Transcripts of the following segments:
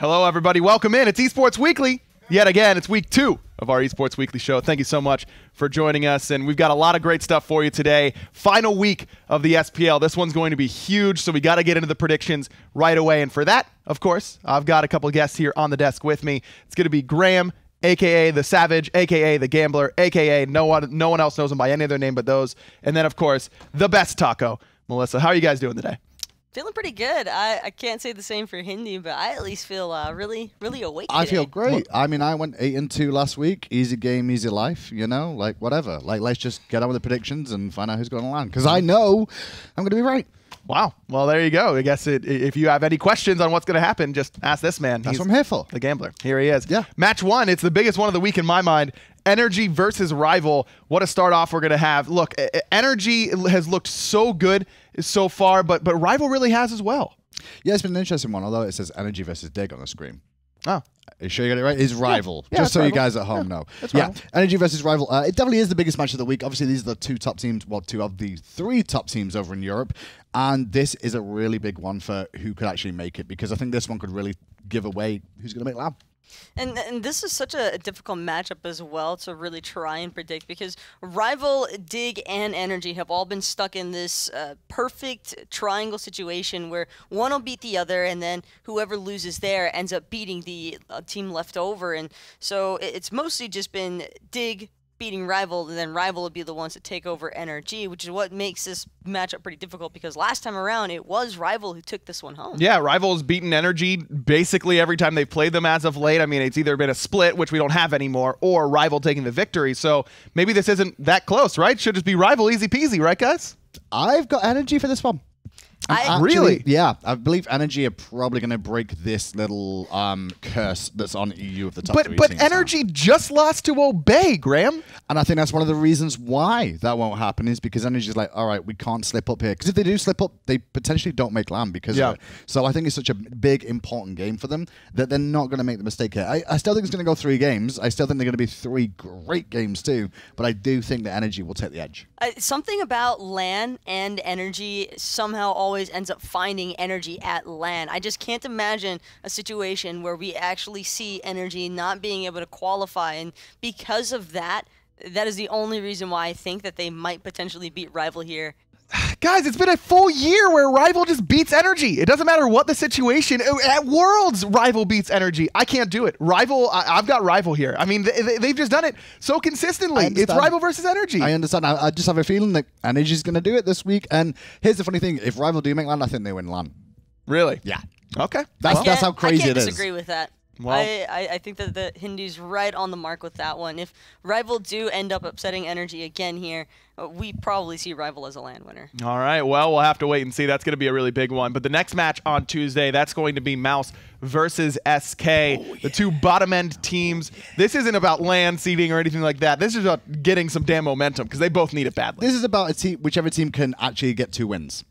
Hello, everybody. Welcome in. It's Esports Weekly. Yet again, it's week 2 of our Esports Weekly show. Thank you so much for joining us, and we've got a lot of great stuff for you today. Final week of the SPL. This one's going to be huge, so we got to get into the predictions right away. And for that, of course, I've got a couple of guests here on the desk with me. It's going to be Graham, a.k.a. The Savage, a.k.a. The Gambler, a.k.a. no one else knows him by any other name but those. And then, of course, the best taco, Melissa. How are you guys doing today? Feeling pretty good. I can't say the same for Hindi, but I at least feel really awake today. I feel great. I mean, I went 8-2 last week. Easy game, easy life, you know? Like, whatever. Like, let's just get on with the predictions and find out who's going to land. Because I know I'm going to be right. Wow. Well, there you go. I guess if you have any questions on what's going to happen, just ask this man. That's what I'm here for. The Gambler. Here he is. Yeah. Match 1. It's the biggest one of the week in my mind. Energy versus Rival. What a start off we're going to have. Look, Energy has looked so good so far, but Rival really has as well. Yeah, it's been an interesting one, although it says Energy versus Dig on the screen. Oh. Are you sure you got it right? It's Rival. Yeah, just so Rival. you guys at home know. Yeah, Energy versus Rival. It definitely is the biggest match of the week. Obviously, these are the 2 top teams, well, 2 of the 3 top teams over in Europe. And this is a really big one for who could actually make it, because I think this one could really give away who's going to make lab. And this is such a difficult matchup as well to really try and predict, because Rival, Dig, and Energy have all been stuck in this perfect triangle situation where one will beat the other, and then whoever loses there ends up beating the team left over. And so it's mostly just been Dig beating Rival, and then Rival would be the ones that take over Energy, which is what makes this matchup pretty difficult, because last time around it was Rival who took this one home. Yeah, Rival's beaten Energy basically every time they've played them as of late. I mean, it's either been a split, which we don't have anymore, or Rival taking the victory. So maybe this isn't that close, right? Should just be Rival, easy peasy, right, guys? I've got Energy for this one. Really? Yeah, I believe Energy are probably going to break this little curse that's on EU of the top 3 But teams. Energy just lost to Obey, Graham. And I think that's one of the reasons why that won't happen, is because Energy's like, all right, we can't slip up here. Because if they do slip up, they potentially don't make land because of it. So I think it's such a big, important game for them that they're not going to make the mistake here. I still think it's going to go 3 games. I still think they're going to be 3 great games too. But I do think that Energy will take the edge. Something about LAN and Energy somehow always ends up finding Energy at LAN. I just can't imagine a situation where we actually see Energy not being able to qualify, and because of that, that is the only reason why I think that they might potentially beat Rival here. Guys, it's been a full year where Rival just beats Energy. It doesn't matter what the situation. At Worlds, Rival beats Energy. I can't do it. Rival, I've got Rival here. I mean, they've just done it so consistently. It's Rival versus Energy. I understand. I just have a feeling that Energy's going to do it this week. And here's the funny thing. If Rival do make land, I think they win land. Really? Yeah. Okay. That's how crazy it is. I can't disagree with that. Well, I think that the Hindi's right on the mark with that one. If Rival do end up upsetting Energy again here, we probably see Rival as a LAN winner. All right. Well, we'll have to wait and see. That's going to be a really big one. But the next match on Tuesday, that's going to be Mouse versus SK, the 2 bottom-end teams. This isn't about LAN seeding or anything like that. This is about getting some damn momentum, because they both need it badly. This is about a team, whichever team can actually get 2 wins.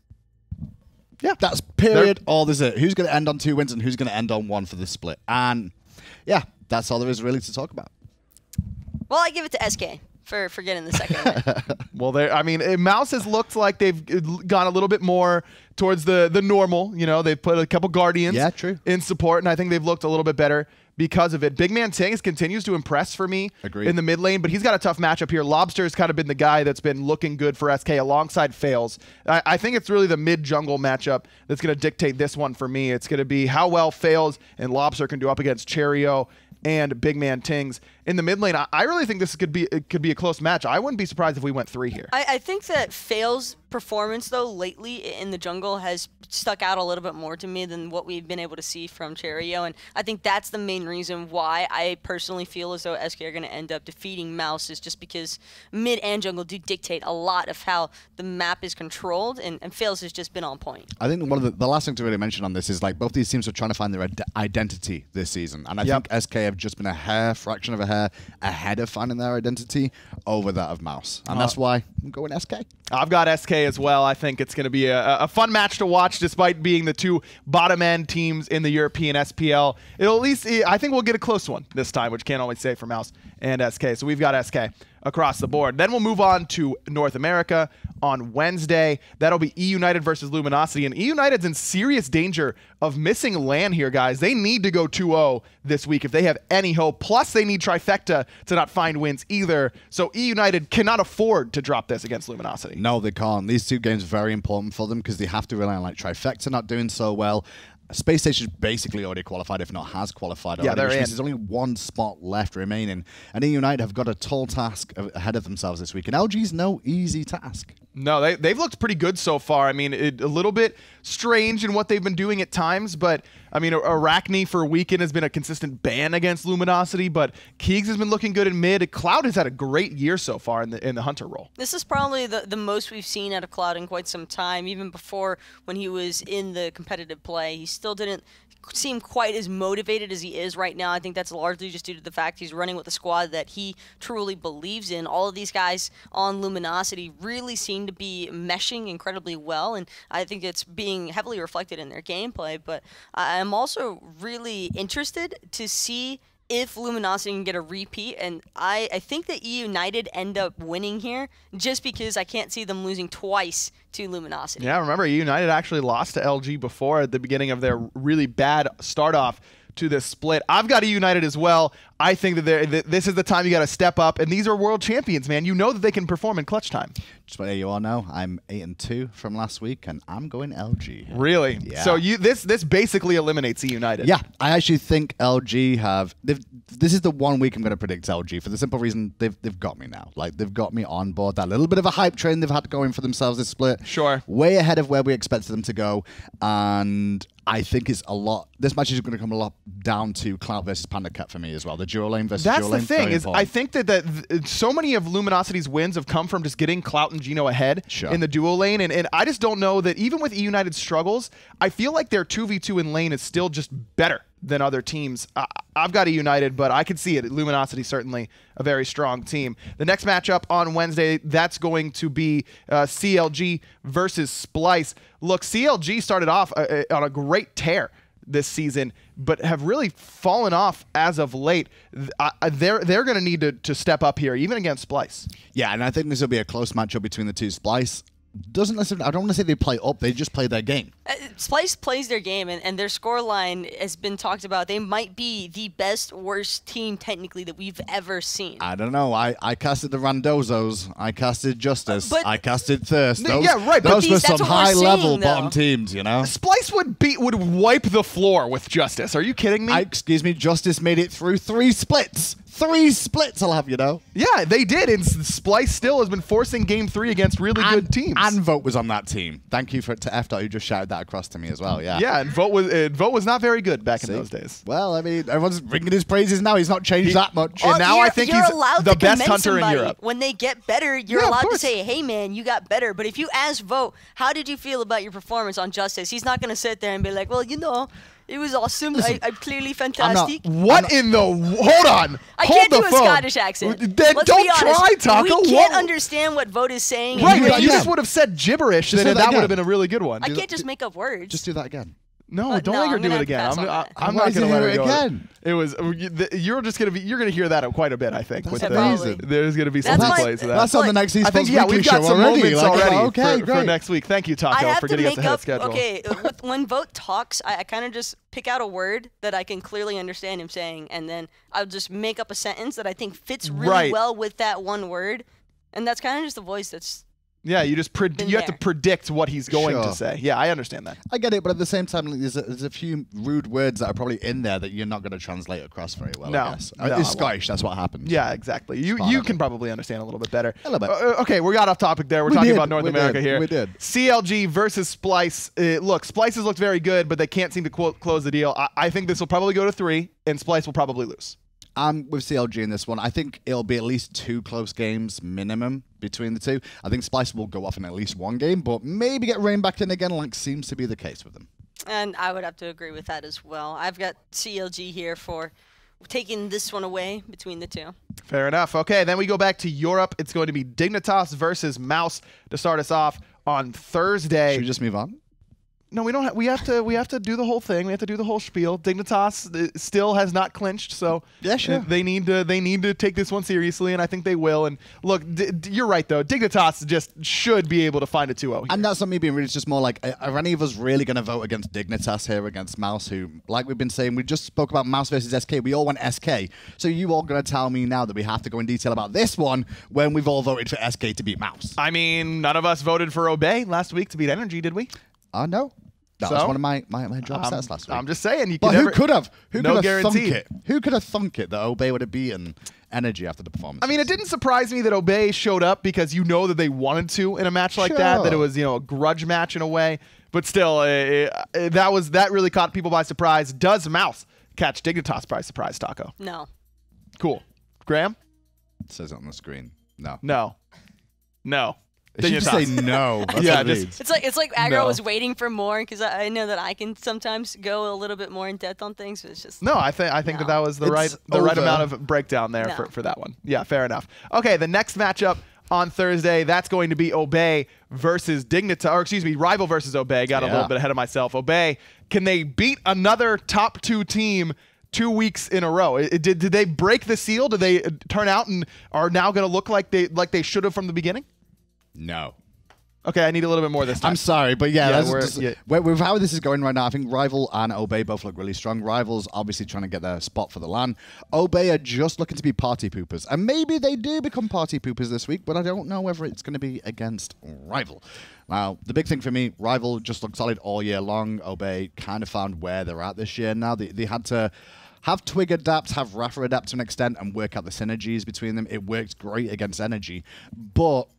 Yeah. That's period. All there's it. Who's going to end on 2 wins and who's going to end on 1 for this split? And yeah, that's all there is really to talk about. Well, I give it to SK for getting the second. Well, I mean, Mouse has looked like they've gone a little bit more towards the normal. You know, they've put a couple Guardians in support, and I think they've looked a little bit better because of it. Big Man Tings continues to impress for me in the mid lane, but he's got a tough matchup here. Lobster has kind of been the guy that's been looking good for SK alongside Fails. I think it's really the mid-jungle matchup that's going to dictate this one for me. It's going to be how well Fails and Lobster can do up against Cherio and Big Man Tings. In the mid lane, I really think this could be a close match. I wouldn't be surprised if we went 3 here. I think that Fails' performance, though, lately in the jungle has stuck out a little bit more to me than what we've been able to see from Cherio, and I think that's the main reason why I personally feel as though SK are going to end up defeating Mouse, is just because mid and jungle do dictate a lot of how the map is controlled, and Fails has just been on point. I think one of the last thing to really mention on this is, like, both these teams are trying to find their identity this season, and I think SK have just been a fraction of a hair ahead of finding their identity over that of Mouse, and that's why I'm going SK. I've got SK as well. I think it's going to be a fun match to watch, despite being the 2 bottom-end teams in the European SPL. It'll at least, I think we'll get a close one this time, which can't always say for Mouse and SK. So we've got SK across the board. Then we'll move on to North America on Wednesday. That'll be E United versus Luminosity, and E United's in serious danger of missing LAN here, guys. They need to go 2-0 this week if they have any hope. Plus, they need Trifecta to not find wins either. So E United cannot afford to drop this against Luminosity. No, they can't. These two games are very important for them because they have to rely on like Trifecta not doing so well. Space Station's basically already qualified, if not has qualified already. Yeah, they're in. There's only one spot left remaining. And E United have got a tall task ahead of themselves this week. And LG's no easy task. No, they've looked pretty good so far. I mean, a little bit strange in what they've been doing at times, but I mean, Arachne for Weekend has been a consistent ban against Luminosity, but Keegs has been looking good in mid. Cloud has had a great year so far in the Hunter role. This is probably the most we've seen out of Cloud in quite some time. Even before when he was in the competitive play, he still didn't seem quite as motivated as he is right now. I think that's largely just due to the fact he's running with a squad that he truly believes in. All of these guys on Luminosity really seem to be meshing incredibly well, and I think it's being heavily reflected in their gameplay. But I'm also really interested to see if Luminosity can get a repeat, and I think that E United end up winning here just because I can't see them losing twice to Luminosity. Yeah, remember, E United actually lost to LG before at the beginning of their really bad start off to this split. I've got E United as well. I think that this is the time you got to step up, and these are world champions, man. You know that they can perform in clutch time. Just what you all know, I'm 8-2 from last week, and I'm going LG. Really? Yeah. So this basically eliminates E United. Yeah, I actually think LG have. This is the 1 week I'm going to predict LG for the simple reason they've got me now. Like, they've got me on board. That little bit of a hype train they've had going for themselves this split. Sure. Way ahead of where we expected them to go, and I think it's a lot. This match is going to come a lot down to Cloud versus Panda Cat for me as well. The duo lane versus duo lane. That's the thing is, I think that so many of Luminosity's wins have come from just getting Clout and Gino ahead in the duo lane, and I just don't know that even with E United's struggles, I feel like their 2v2 in lane is still just better than other teams. I've got E United, but I could see it. Luminosity certainly a very strong team. The next matchup on Wednesday, that's going to be CLG versus Splice. Look, CLG started off on a great tear this season, but have really fallen off as of late. They're going to need to step up here, even against Splice. Yeah, and I think this will be a close matchup between the two. Splice doesn't necessarily, I don't want to say they play up, they just play their game. Splice plays their game, and their scoreline has been talked about. They might be the best, worst team technically that we've ever seen. I don't know. I casted the Randozos. I casted Justice. I casted Thirst. Those, yeah, right. Those were some high-level bottom teams, you know? Splice would wipe the floor with Justice. Are you kidding me? Excuse me, Justice made it through 3 splits. 3 splits, I'll have you know. Yeah, they did, and Splice still has been forcing Game 3 against really good teams. And Vote was on that team. Thank you to F. who just shouted that across to me as well, yeah. Yeah, and Vote was not very good back in those days. Well, I mean, everyone's ringing his praises now. He's not changed that much. And now I think he's the best hunter in Europe. When they get better, you're allowed to say, hey, man, you got better. But if you ask Vote, how did you feel about your performance on Justice? He's not going to sit there and be like, well, you know, it was awesome. I'm clearly fantastic. Hold on. I can't do a Scottish accent. Then Let's don't be honest. try, Taco. We can't understand what Vote is saying. Right, if you just would have said gibberish, then that would have been a really good one. I can't just make up words. Just do that again. No, don't make her do it again. I'm not going to let her go again. It was you're going to hear that quite a bit, I think. That's amazing. There's going to be some plays of that. That's on the next Esports. I think we've got some moments already for next week. Thank you, Taco, for getting us ahead of schedule. Okay, when Vote talks, I kind of just pick out a word that I can clearly understand him saying, and then I'll just make up a sentence that I think fits really well with that one word, and that's kind of just the voice that's. Yeah, you just you have to predict what he's going to say. Yeah, I understand that. I get it, but at the same time, there's a few rude words that are probably in there that you're not going to translate across very well. I guess. It's Scottish. That's what happens. Yeah, exactly. You can probably understand a little bit better. A little bit. Okay, we got off topic there. We're talking about North America here. We did. CLG versus Splice. Look, Splice has looked very good, but they can't seem to close the deal. I think this will probably go to 3, and Splice will probably lose. I'm with CLG in this one. I think it'll be at least 2 close games minimum between the two. I think Splice will go off in at least 1 game, but maybe get reined back in again, like seems to be the case with them. And I would have to agree with that as well. I've got CLG here for taking this one away between the two. Fair enough. Okay, then we go back to Europe. It's going to be Dignitas versus Mouse to start us off on Thursday. Should we just move on? No, we don't. We have to do the whole thing. We have to do the whole spiel. Dignitas still has not clinched, so yeah, sure. They need to take this one seriously, and I think they will. And look, you're right though. Dignitas just should be able to find a 2-0. And that's not me being rude. It's just more like, are any of us really going to vote against Dignitas here against Mouse? Who, like we've been saying, we just spoke about Mouse versus SK. We all went SK. So you all going to tell me now that we have to go in detail about this one when we've all voted for SK to beat Mouse? I mean, none of us voted for Obey last week to beat Energy, did we? No. That was one of my drop sets last week. I'm just saying. Who could have? Who no could have thunk guarantee. it? Who could have thunk it that Obey would have beaten Energy after the performance? I mean, it didn't surprise me that Obey showed up because you know that they wanted to in a match like that. That it was a grudge match in a way. But still, that really caught people by surprise. Does Mouse catch Dignitas by surprise, Taco? No. Cool. Graham? It says it on the screen. No. No. Did you just say no? That's yeah, what it means. It's like Aggro was waiting for more because I know that I can sometimes go a little bit more in depth on things, but it's just no. I think that was the right amount of breakdown there for that one. Yeah, fair enough. Okay, the next matchup on Thursday, that's going to be Obey versus Dignitas, or excuse me, Rival versus Obey. Got a little bit ahead of myself. Obey, can they beat another top 2 team 2 weeks in a row? Did they break the seal? Did they turn out and are now going to look like they should have from the beginning? No. Okay, I need a little bit more this time. I'm sorry, but with how this is going right now, I think Rival and Obey both look really strong. Rival's obviously trying to get their spot for the LAN. Obey are just looking to be party poopers. And maybe they do become party poopers this week, but I don't know whether it's going to be against Rival. Now, the big thing for me, Rival just looked solid all year long. Obey kind of found where they're at this year now. They had to have Twig adapt, have Rafa adapt to an extent, and work out the synergies between them. It worked great against Energy, but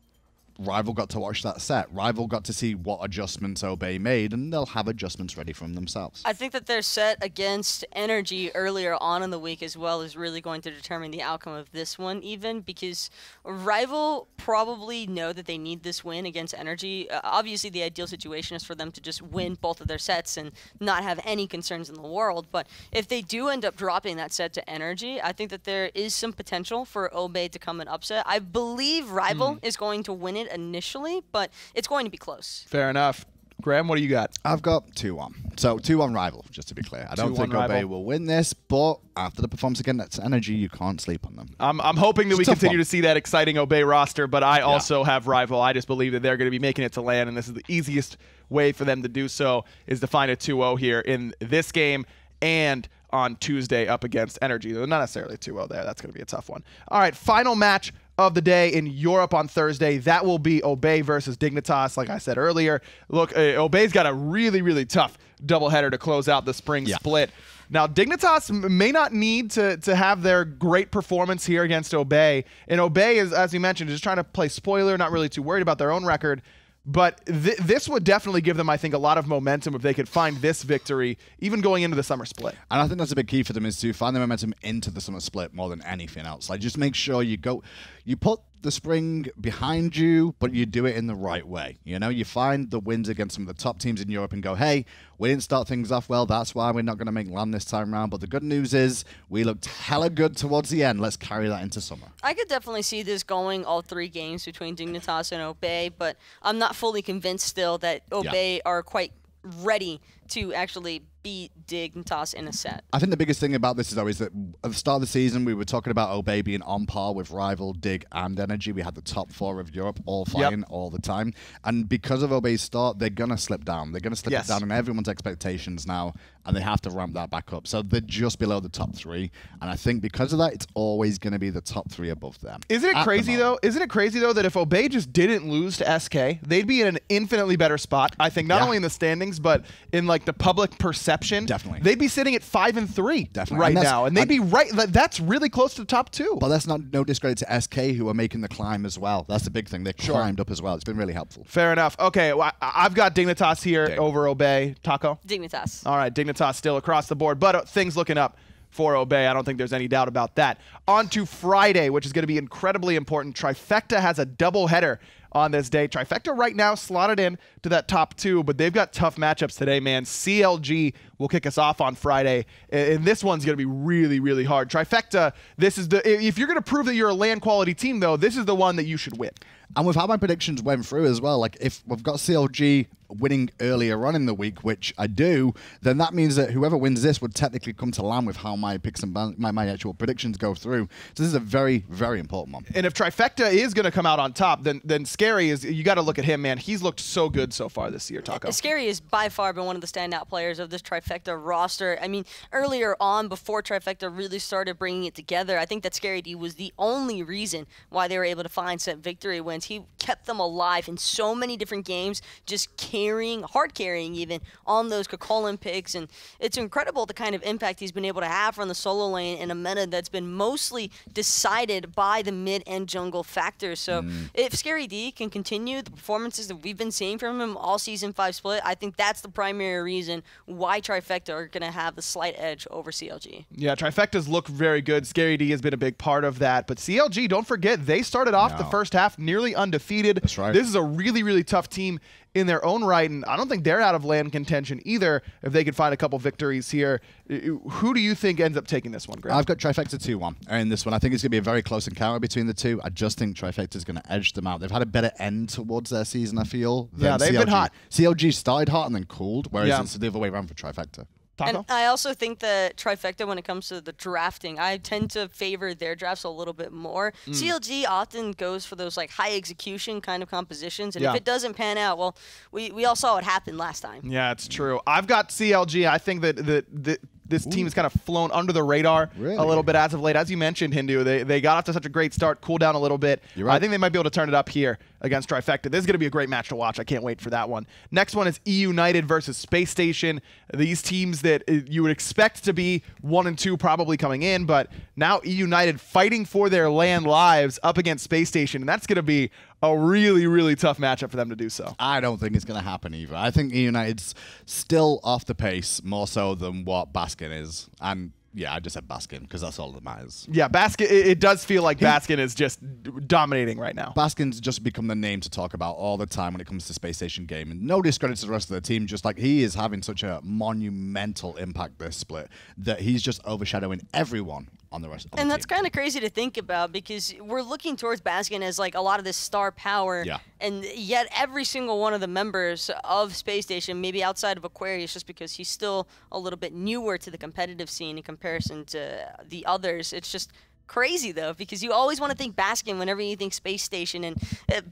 Rival got to watch that set. Rival got to see what adjustments Obey made, and they'll have adjustments ready from themselves. I think that their set against Energy earlier on in the week as well is really going to determine the outcome of this one, even because Rival probably know that they need this win against Energy. Obviously, the ideal situation is for them to just win both of their sets and not have any concerns in the world, but if they do end up dropping that set to Energy, I think that there is some potential for Obey to come and upset. I believe Rival is going to win it initially, but it's going to be close. Fair enough. Graham, what do you got? I've got 2-1. So 2-1 Rival, just to be clear. I don't think Obey will win this, but after the performance against Energy, you can't sleep on them. I'm hoping that we continue to see that exciting Obey roster, but I also have Rival. I just believe that they're going to be making it to LAN, and this is the easiest way for them to do so is to find a 2-0 here in this game and on Tuesday up against Energy. Not necessarily 2-0 there. That's going to be a tough one. All right, final match of the day in Europe on Thursday. That will be Obey versus Dignitas, like I said earlier. Look, Obey's got a really, really tough doubleheader to close out the spring split. Now, Dignitas may not need to have their great performance here against Obey. And Obey is, as you mentioned, just trying to play spoiler, not really too worried about their own record. But this would definitely give them, I think, a lot of momentum if they could find this victory, even going into the summer split. And I think that's a big key for them is to find the momentum into the summer split more than anything else. Like, just make sure you put the spring behind you, but you do it in the right way. You know, you find the wins against some of the top teams in Europe and go, hey, we didn't start things off well. That's why we're not going to make LAN this time around. But the good news is we looked hella good towards the end. Let's carry that into summer. I could definitely see this going all 3 games between Dignitas and Obey, but I'm not fully convinced still that Obey are quite ready to actually beat Dignitas in a set. I think the biggest thing about this is that at the start of the season, we were talking about Obey being on par with Rival, Dig, and Energy. We had the top 4 of Europe all fighting all the time. And because of Obey's start, they're going to slip down. They're going to slip it down in everyone's expectations now, and they have to ramp that back up. So they're just below the top 3. And I think because of that, it's always going to be the top 3 above them. Isn't it crazy, though? Isn't it crazy, though, that if Obey just didn't lose to SK, they'd be in an infinitely better spot, I think, not only in the standings, but in, like, the public perception. Definitely. They'd be sitting at 5-3 right now, and they'd be right. That's really close to the top 2. But that's no discredit to SK, who are making the climb as well. That's the big thing. They climbed up as well. It's been really helpful. Fair enough. Okay, well, I've got Dignitas here over Obey. Taco? Dignitas. All right, Dignitas still across the board, but things looking up for Obey. I don't think there's any doubt about that. On to Friday, which is going to be incredibly important. Trifecta has a doubleheader on this day. Trifecta right now slotted in to that top 2, but they've got tough matchups today, man. CLG will kick us off on Friday, and this one's going to be really, really hard. Trifecta, this is if you're going to prove that you're a LAN quality team, though, this is the one that you should win. And with how my predictions went through as well, like if we've got CLG winning earlier on in the week, which I do, then that means that whoever wins this would technically come to land with how my picks and my actual predictions go through. So this is a very, very important one. And if Trifecta is going to come out on top, then Scary is, you got to look at him, man. He's looked so good so far this year, Taco. Scary has by far been one of the standout players of this Trifecta roster. I mean, earlier on, before Trifecta really started bringing it together, I think that Scary D was the only reason why they were able to find set victory wins. He kept them alive in so many different games, just carrying, hard carrying even, on those Kakolin picks. And it's incredible the kind of impact he's been able to have from the solo lane in a meta that's been mostly decided by the mid and jungle factors. So if Scary D can continue the performances that we've been seeing from him all Season 5 split, I think that's the primary reason why Trifecta are going to have the slight edge over CLG. Yeah, Trifecta's look very good. Scary D has been a big part of that. But CLG, don't forget, they started off the first half nearly undefeated. That's right. This is a really, really tough team in their own right, and I don't think they're out of land contention either if they could find a couple victories here. Who do you think ends up taking this one, Greg? I've got Trifecta 2-1 in this one. I think it's going to be a very close encounter between the two. I just think Trifecta is going to edge them out. They've had a better end towards their season, I feel. Yeah, they've been hot. CLG started hot and then cooled, whereas it's the other way around for Trifecta. Taco? And I also think that Trifecta, when it comes to the drafting, I tend to favor their drafts a little bit more. CLG often goes for those like high execution kind of compositions, and if it doesn't pan out, well, we all saw what happened last time. Yeah, it's true. I've got CLG. I think that this team has kind of flown under the radar a little bit as of late. As you mentioned, Hindu, they got off to such a great start, cooled down a little bit. You're right. I think they might be able to turn it up here against Trifecta. This is going to be a great match to watch. I can't wait for that one. Next one is E United versus Space Station. These teams that you would expect to be 1 and 2 probably coming in, but now E United fighting for their land lives up against Space Station, and that's going to be a really, really tough matchup for them to do so. I don't think it's going to happen either. I think E United's still off the pace more so than what Baskin is. And yeah, I just said Baskin because that's all that matters. Yeah, Baskin. It does feel like Baskin is just dominating right now. Baskin's just become the name to talk about all the time when it comes to Space Station game. And no discredit to the rest of the team, just like he is having such a monumental impact this split that he's just overshadowing everyone on the rest of the team. And that's kind of crazy to think about because we're looking towards Baskin as like a lot of this star power. Yeah. And yet every single one of the members of Space Station, maybe outside of Aquarius, just because he's still a little bit newer to the competitive scene in comparison to the others, it's just crazy though, because you always want to think Baskin whenever you think Space Station, and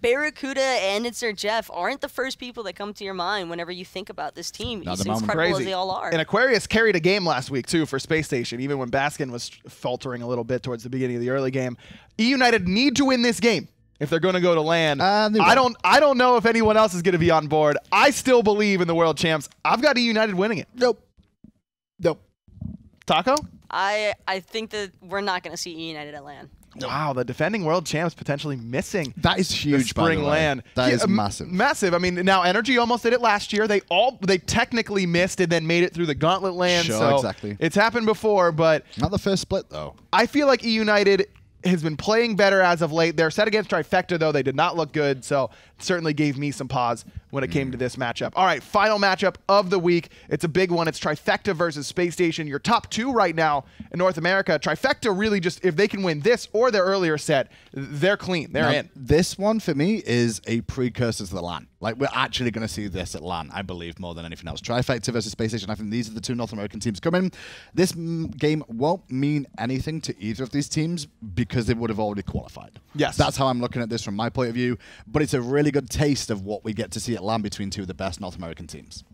Barracuda and Sir Jeff aren't the first people that come to your mind whenever you think about this team. As incredible as they all are. And Aquarius carried a game last week too for Space Station, even when Baskin was faltering a little bit towards the beginning of the early game. E United need to win this game if they're going to go to LAN. I don't know if anyone else is going to be on board. I still believe in the world champs. I've got E United winning it. Nope. Taco? I think that we're not going to see E United at LAN. Wow, the defending world champs potentially missing. That is huge, by the way. Spring LAN. That is massive. Massive. I mean, now Energy almost did it last year. They technically missed and then made it through the gauntlet LAN. Sure, so exactly. It's happened before, but not the first split though. I feel like E United has been playing better as of late. They're set against Trifecta, though. They did not look good, so it certainly gave me some pause when it came to this matchup. All right, final matchup of the week. It's a big one. It's Trifecta versus Space Station. Your top two right now in North America. Trifecta really just, if they can win this or their earlier set, they're clean. They're in. This one, for me, is a precursor to the LAN. Like, we're actually going to see this at LAN, I believe, more than anything else. Trifecta versus Space Station. I think these are the two North American teams coming. This game won't mean anything to either of these teams because they would have already qualified. Yes. That's how I'm looking at this from my point of view. But it's a really good taste of what we get to see at LAN between two of the best North American teams.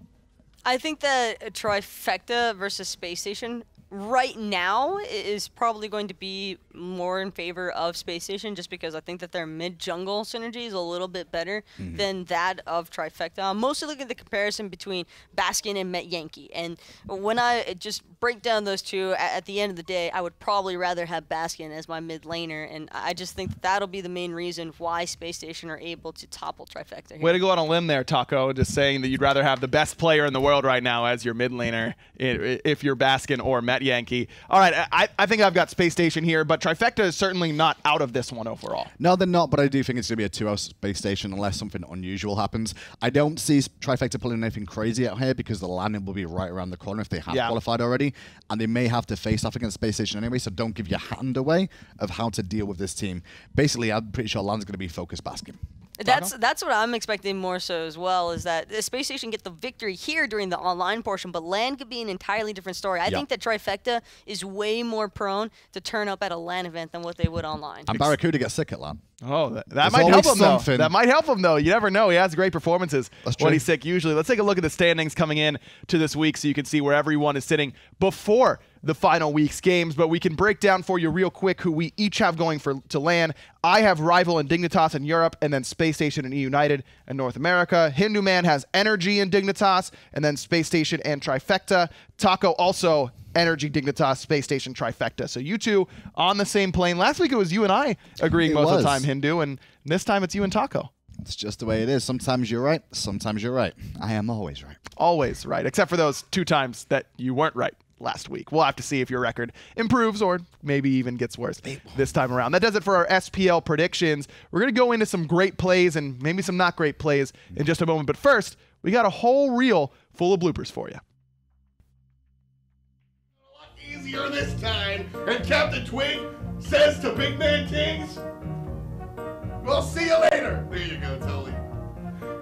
I think that Trifecta versus Space Station right now is probably going to be more in favor of Space Station, just because I think that their mid-jungle synergy is a little bit better than that of Trifecta. I'm mostly looking at the comparison between Baskin and Met Yankee, and when I just break down those two, at the end of the day, I would probably rather have Baskin as my mid laner, and I just think that that'll be the main reason why Space Station are able to topple Trifecta here. Way to go on a limb there, Taco, just saying that you'd rather have the best player in the world right now as your mid laner if you're Baskin or Met Yankee. All right, I think I've got Space Station here, but Trifecta is certainly not out of this one overall. No, they're not, but I do think it's going to be a 2-0 Space Station unless something unusual happens. I don't see Trifecta pulling anything crazy out here because the landing will be right around the corner if they have qualified already, and they may have to face off against Space Station anyway, so don't give your hand away of how to deal with this team. Basically, I'm pretty sure LAN's going to be focused Baskin. That's what I'm expecting more so as well, is that the Space Station get the victory here during the online portion, but LAN could be an entirely different story. I think that Trifecta is way more prone to turn up at a LAN event than what they would online. And Barracuda gets sick at LAN. Oh, that might help him, though. That might help him, though. You never know. He has great performances when he's sick usually. Let's take a look at the standings coming in to this week so you can see where everyone is sitting before the final week's games. But we can break down for you real quick who we each have going to LAN. I have Rival and Dignitas in Europe, and then Space Station and E United in North America. Hindu Man has Energy and Dignitas, and then Space Station and Trifecta. Taco also Energy, Dignitas, Space Station, Trifecta. So you two on the same plane. Last week it was you and I agreeing most of the time, Hindu, and this time it's you and Taco. It's just the way it is. Sometimes you're right. Sometimes you're right. I am always right. Always right, except for those 2 times that you weren't right last week. We'll have to see if your record improves or maybe even gets worse this time around. That does it for our SPL predictions. We're going to go into some great plays and maybe some not great plays in just a moment. But first, we got a whole reel full of bloopers for you. Easier this time, and Captain Twig says to Big Man Kings, "We'll see you later." There you go, Tully.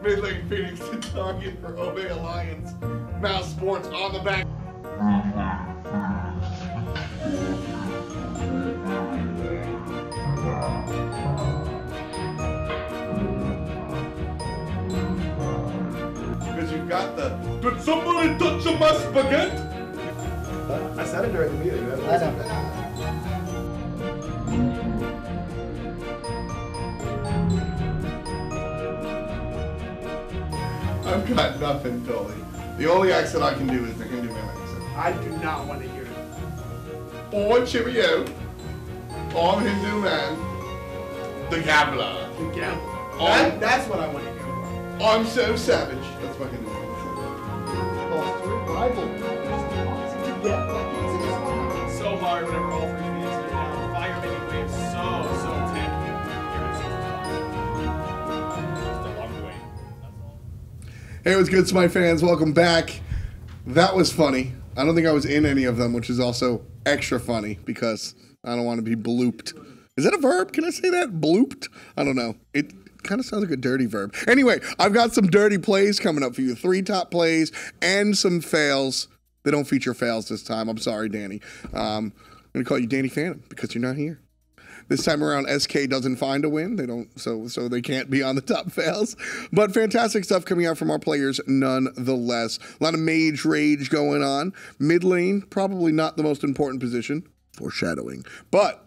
Mid lane Phoenix to target for Obey Alliance. Mouse Sports on the back. Because you've got the, "Did somebody touch my spaghetti?" I said it during the meeting. I know. I've got nothing, Tully. The only accent I can do is the Hindu man accent. I do not want to hear it. Or cheerio. I'm Hindu man. The Gambler. The gambler. That's what I want to hear. I'm so savage. That's my Hindu man. So hard whenever all 3 Phoenix are down. Fire making waves so tanky. Just a long way. That's all. Hey, what's good, SMITE fans? Welcome back. That was funny. I don't think I was in any of them, which is also extra funny because I don't want to be blooped. Is that a verb? Can I say that? Blooped? I don't know. It kind of sounds like a dirty verb. Anyway, I've got some dirty plays coming up for you. 3 top plays and some fails. They don't feature fails this time. I'm sorry, Danny. I'm going to call you Danny Phantom because you're not here. This time around, SK doesn't find a win. They don't, so they can't be on the top fails. But fantastic stuff coming out from our players nonetheless. A lot of mage rage going on. Mid lane, probably not the most important position. Foreshadowing. But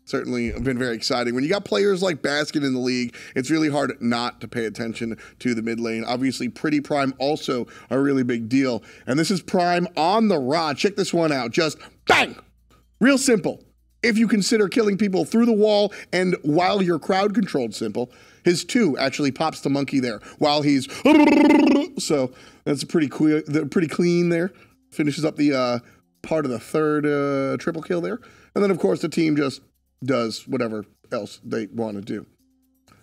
certainly been very exciting. When you got players like Basket in the league, it's really hard not to pay attention to the mid lane. Obviously, Pretty Prime also a really big deal. And this is Prime on the rod. Check this one out. Just bang! Real simple. If you consider killing people through the wall and while you're crowd controlled simple, his 2 actually pops the monkey there while he's... So that's pretty clean there. Finishes up the part of the 3rd triple kill there. And then, of course, the team just does whatever else they want to do.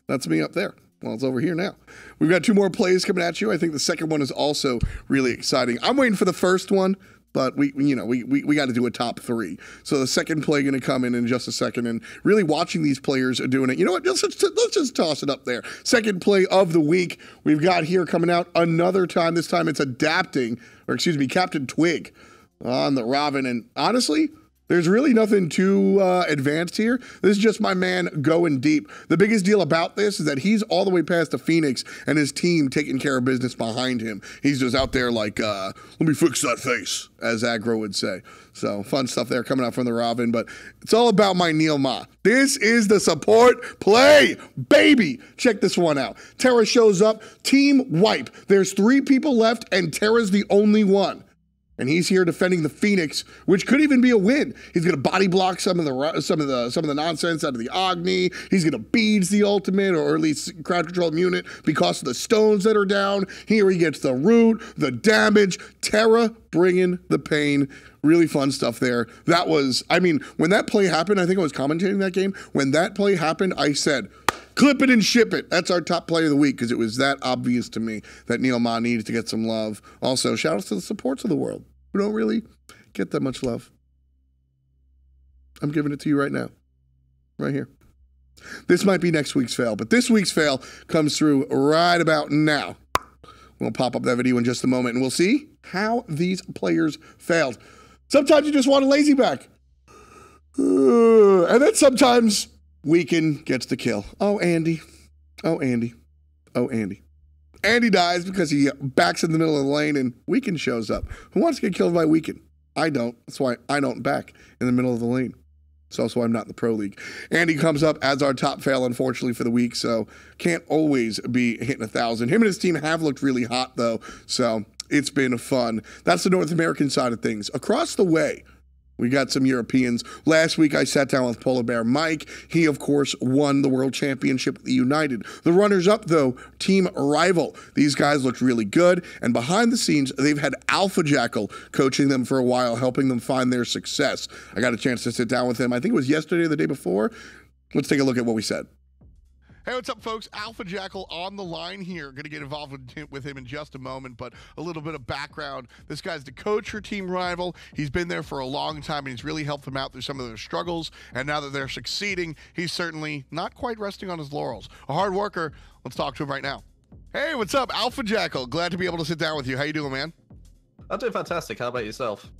That's me up there. Well, it's over here now. We've got 2 more plays coming at you. I think the second one is also really exciting. I'm waiting for the first one, but we got to do a top 3. So the second play going to come in just a second, and really watching these players doing it. You know what? Let's just toss it up there. Second play of the week we've got here coming out another time. This time it's adapting, or excuse me, Captain Twig on the Robin, and honestly, there's really nothing too advanced here. This is just my man going deep. The biggest deal about this is that he's all the way past the Phoenix and his team taking care of business behind him. He's just out there like, let me fix that face, as Aggro would say. So fun stuff there coming out from the Robin, but it's all about my Neil Ma. This is the support play, baby. Check this one out. Terra shows up, team wipe. There's 3 people left and Terra's the only one. And he's here defending the Phoenix, which could even be a win. He's going to body block some of the nonsense out of the Agni. He's going to beads the ultimate, or at least crowd control unit, because of the stones that are down. Here he gets the root, the damage. Terra bringing the pain. Really fun stuff there. That was, I mean, when that play happened, I think I was commentating that game. When that play happened, I said, clip it and ship it. That's our top play of the week because it was that obvious to me that Neil Ma needed to get some love. Also, shout outs to the supports of the world who don't really get that much love. I'm giving it to you right now. Right here. This might be next week's fail, but this week's fail comes through right about now. We'll pop up that video in just a moment, and we'll see how these players failed. Sometimes you just want a lazy back. And then sometimes Weekend gets the kill. Oh, Andy. Oh, Andy. Oh, Andy. Andy dies because he backs in the middle of the lane, and Weekend shows up. Who wants to get killed by Weekend? I don't. That's why I don't back in the middle of the lane. It's also why I'm not in the Pro League. Andy comes up as our top fail, unfortunately, for the week, so can't always be hitting 1,000. Him and his team have looked really hot, though, so it's been fun. That's the North American side of things. Across the way, we got some Europeans. Last week, I sat down with Polar Bear Mike. He, of course, won the World Championship with the United. The runners-up, though, Team Rival. These guys looked really good, and behind the scenes, they've had Alpha Jackal coaching them for a while, helping them find their success. I got a chance to sit down with him. I think it was yesterday or the day before. Let's take a look at what we said. Hey, what's up, folks? Alpha Jackal on the line here. Going to get involved with him in just a moment, but a little bit of background. This guy's the coach for Team Rival. He's been there for a long time, and he's really helped them out through some of their struggles. And now that they're succeeding, he's certainly not quite resting on his laurels. A hard worker. Let's talk to him right now. Hey, what's up? Alpha Jackal. Glad to be able to sit down with you. How you doing, man? I'm doing fantastic. How about yourself?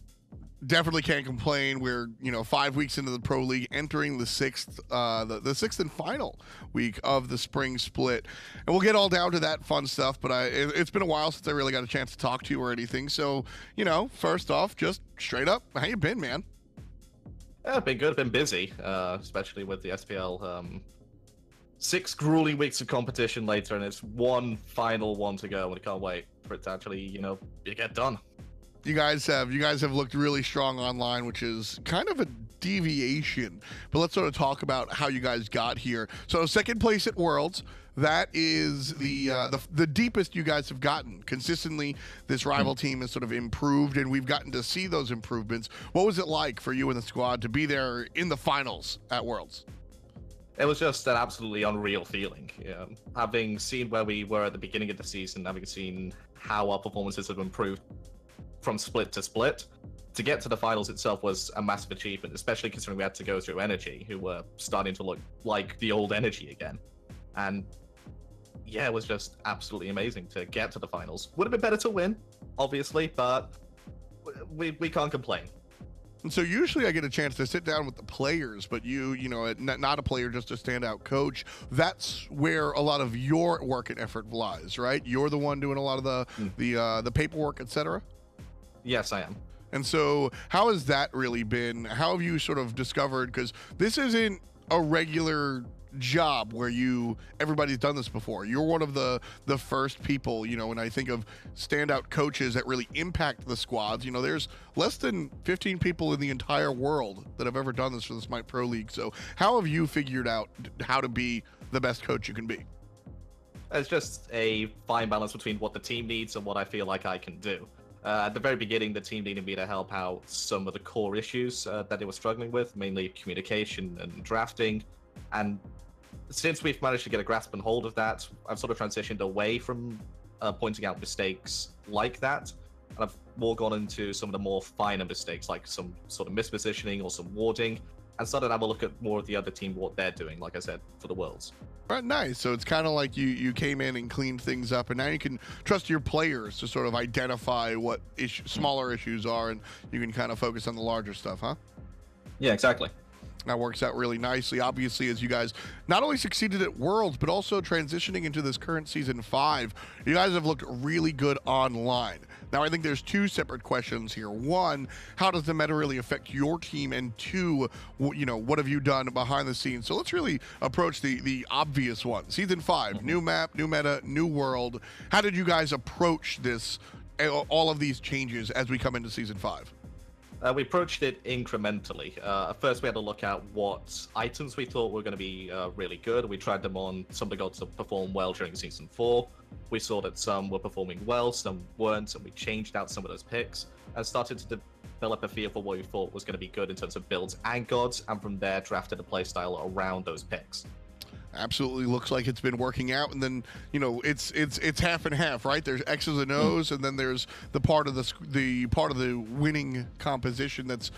Definitely can't complain. We're 5 weeks into the Pro League, entering the sixth and final week of the spring split, and we'll get all down to that fun stuff. But it's been a while since I really got a chance to talk to you or anything. So first off, just straight up, how you been, man? Yeah, I've been good. I've been busy, especially with the SPL. 6 grueling weeks of competition later, and it's one final one to go, and I can't wait for it to actually get done. You guys have looked really strong online, which is kind of a deviation. But let's sort of talk about how you guys got here. So second place at Worlds, that is the deepest you guys have gotten. Consistently, this rival team has sort of improved, and we've gotten to see those improvements. What was it like for you and the squad to be there in the finals at Worlds? It was just an absolutely unreal feeling. Having seen where we were at the beginning of the season, having seen how our performances have improved from split to split, to get to the finals itself was a massive achievement, especially considering we had to go through Energy, who were starting to look like the old Energy again. And yeah, it was just absolutely amazing to get to the finals. Would have been better to win, obviously, but we can't complain. And so usually I get a chance to sit down with the players, but you not a player, just a standout coach. That's where a lot of your work and effort lies, right? You're the one doing a lot of the paperwork, etc. Yes, I am. And so how has that really been? How have you sort of discovered, because this isn't a regular job where everybody's done this before. You're one of the first people, when I think of standout coaches that really impact the squads, there's less than 15 people in the entire world that have ever done this for the SMITE Pro League. So how have you figured out how to be the best coach you can be? It's just a fine balance between what the team needs and what I feel like I can do. At the very beginning, the team needed me to help out some of the core issues that they were struggling with, mainly communication and drafting. And since we've managed to get a grasp and hold of that, I've sort of transitioned away from pointing out mistakes like that. And I've more gone into some of the more finer mistakes, like some sort of mispositioning or some warding, and started to have a look at more of the other team, what they're doing, like I said, for the Worlds. Right, nice. So it's kind of like you came in and cleaned things up, and now you can trust your players to sort of identify what smaller issues are, and you can kind of focus on the larger stuff, huh? Yeah, exactly. That works out really nicely, obviously, as you guys not only succeeded at Worlds, but also transitioning into this current Season 5. You guys have looked really good online. Now, I think there's 2 separate questions here. 1, how does the meta really affect your team? And 2, what have you done behind the scenes? So let's really approach the obvious one. Season 5, new map, new meta, new world. How did you guys approach this, all of these changes as we come into Season 5? We approached it incrementally. First, we had to look at what items we thought were going to be really good. We tried them on some of the gods that performed well during Season 4. We saw that some were performing well, some weren't, and we changed out some of those picks and started to develop a feel for what we thought was going to be good in terms of builds and gods, and from there drafted a playstyle around those picks. Absolutely looks like it's been working out, and then it's half and half, right? There's X's and O's, and then there's the part of the winning composition that's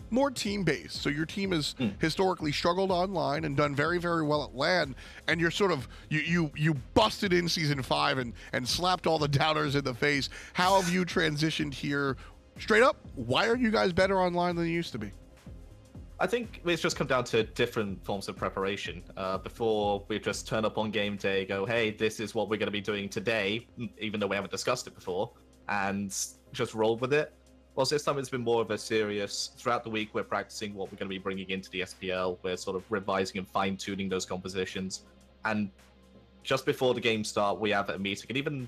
more team-based. So your team has historically struggled online and done very, very well at LAN, and you're sort of you busted in Season 5 and slapped all the doubters in the face. How have you transitioned here? Straight up, why are you guys better online than you used to be? I think it's just come down to different forms of preparation. Before, we just turn up on game day, go, hey, this is what we're going to be doing today, even though we haven't discussed it before, and just roll with it. Well, this time it's been more of a serious, throughout the week we're practicing what we're going to be bringing into the SPL. We're sort of revising and fine-tuning those compositions. And just before the game start, we have a meeting, and even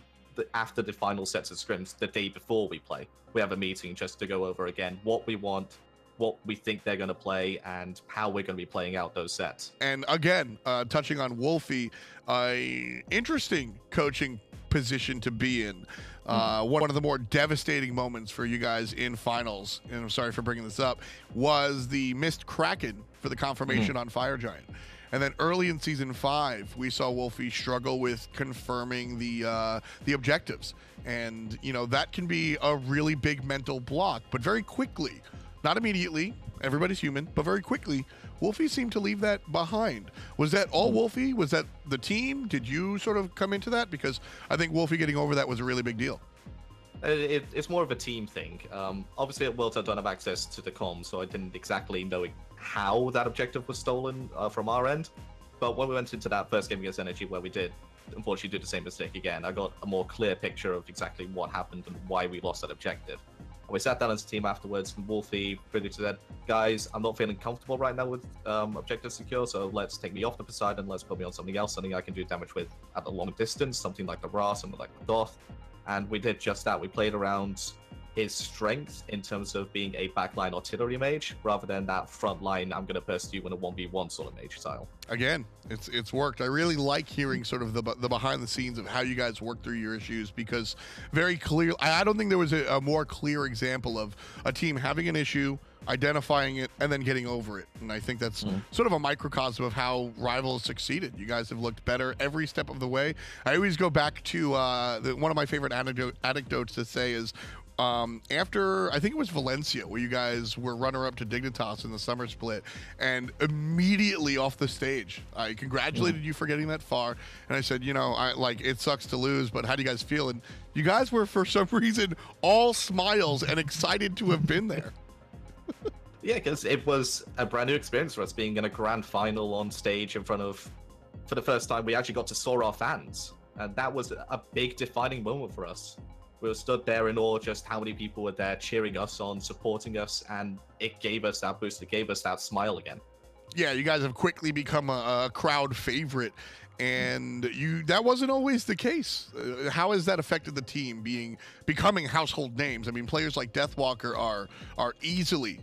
after the final sets of scrims, the day before we play, we have a meeting just to go over again what we want, what we think they're going to play, and how we're going to be playing out those sets. And again, touching on Wolfie, interesting coaching position to be in. One of the more devastating moments for you guys in finals, and I'm sorry for bringing this up, was the missed Kraken for the confirmation on Fire Giant. And then early in Season 5, we saw Wolfie struggle with confirming the objectives. And, you know, that can be a really big mental block, but very quickly, not immediately, everybody's human, but very quickly, Wolfie seemed to leave that behind. Was that all Wolfie? Was that the team? Did you sort of come into that? Because I think Wolfie getting over that was a really big deal. It's more of a team thing. Obviously at Worlds I don't have access to the comms, so I didn't exactly know how that objective was stolen from our end. But when we went into that first game against Energy, where we did unfortunately do the same mistake again, I got a more clear picture of exactly what happened and why we lost that objective. And we sat down as a team afterwards, and Wolfie pretty much said, guys, I'm not feeling comfortable right now with objective secure, so let's take me off the Poseidon, let's put me on something else, something I can do damage with at a long distance, something like the Ra, something like the Doth. And we did just that. We played around his strength in terms of being a backline artillery mage, rather than that front line, I'm going to burst you in a 1v1 sort of mage style. Again, it's worked. I really like hearing sort of the behind the scenes of how you guys work through your issues, because very clear, I don't think there was a more clear example of a team having an issue, identifying it, and then getting over it. And I think that's sort of a microcosm of how Rival has succeeded. You guys have looked better every step of the way. I always go back to one of my favorite anecdotes to say is, after, I think it was Valencia, where you guys were runner-up to Dignitas in the summer split, and immediately off the stage, I congratulated you for getting that far, and I said, you know, it sucks to lose, but how do you guys feel? And you guys were, for some reason, all smiles and excited to have been there. Yeah, because it was a brand new experience for us, being in a grand final on stage in front of, for the first time, we actually got to saw our fans, and that was a big defining moment for us. We were stood there in awe just how many people were there cheering us on, supporting us, and it gave us that boost. It gave us that smile again. Yeah, you guys have quickly become a crowd favorite, and that wasn't always the case. How has that affected the team, becoming household names? I mean, players like Deathwalker are easily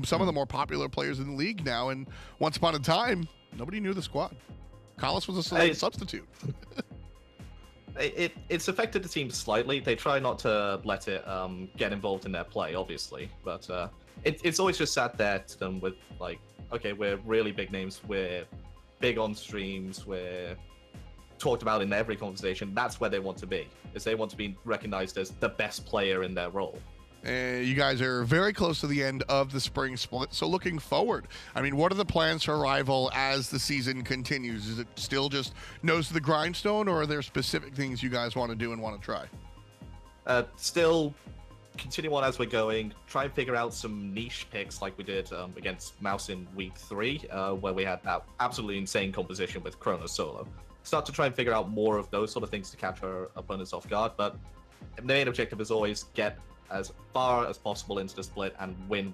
some of the more popular players in the league now, and once upon a time, nobody knew the squad. Collis was a substitute. It's affected the team slightly. They try not to let it get involved in their play, obviously. But it's always just sat there to them with, like, okay, we're really big names. We're big on streams. We're talked about in every conversation. That's where they want to be, is they want to be recognized as the best player in their role. You guys are very close to the end of the spring split, so looking forward, I mean, what are the plans for Rival as the season continues? Is it still just nose to the grindstone, or are there specific things you guys want to do and want to try? Still continue on as we're going, try and figure out some niche picks like we did against Mouse in week 3, where we had that absolutely insane composition with Chronos solo. Start to try and figure out more of those sort of things to catch our opponents off guard, but the main objective is always get as far as possible into the split and win.